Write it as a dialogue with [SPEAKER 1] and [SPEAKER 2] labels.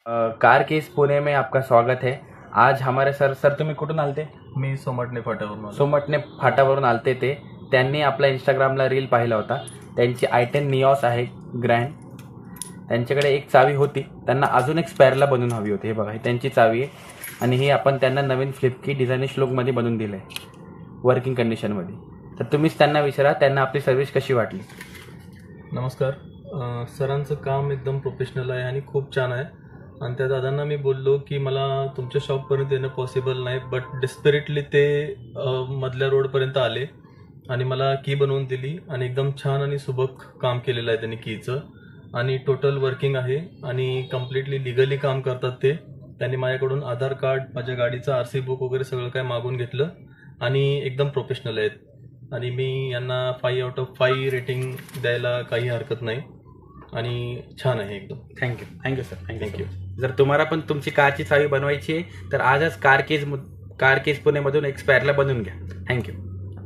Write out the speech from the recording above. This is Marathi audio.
[SPEAKER 1] कार केस पुणे में आपका स्वागत है। आज हमारे सर तुम्ही कुठून आलते?
[SPEAKER 2] मी सोमटणे फाट्यावरून
[SPEAKER 1] सोमटणे फाटावरून आलते ते. त्यांनी आपल्या इंस्टाग्रामला रील पाहिला होता. त्यांची i10 निऑस आहे ग्रँड. त्यांच्याकडे एक चावी होती, त्यांना अजून एक स्पेअरला बनवून हवी होती. हे बघा, ही त्यांची चावी आहे आणि ही आपण त्यांना नवीन फ्लिपकी डिझायनिश लुकमध्ये बनवून दिलं आहे, वर्किंग कंडिशनमध्ये. तर तुम्हीच त्यांना विचारा, त्यांना आपली सर्व्हिस कशी वाटली.
[SPEAKER 2] नमस्कार. सरांचं काम एकदम प्रोफेशनल आहे आणि खूप छान आहे. आणि त्या दादांना मी बोललो की मला तुमच्या शॉपपर्यंत येणं पॉसिबल नाही, बट डेस्परेटली ते मधल्या रोडपर्यंत आले आणि मला की बनवून दिली आणि एकदम छान आणि सुबक काम केलेलं आहे त्यांनी कीचं. आणि टोटल वर्किंग आहे आणि कम्प्लिटली लिगली काम करतात ते. त्यांनी माझ्याकडून आधार कार्ड, माझ्या गाडीचं RC बुक वगैरे सगळं काय मागून घेतलं आणि एकदम प्रोफेशनल आहेत आणि मी यांना 5 आउट ऑफ 5 रेटिंग द्यायला काही हरकत नाही आणि छान आहे एकदम.
[SPEAKER 1] Thank you sir. थँक्यू. जर तुम्हाला पण तुमची कारची चावी बनवायची आहे तर आजच कार केस पुणेमधून एक स्पेअरला बनवून घ्या. थँक्यू.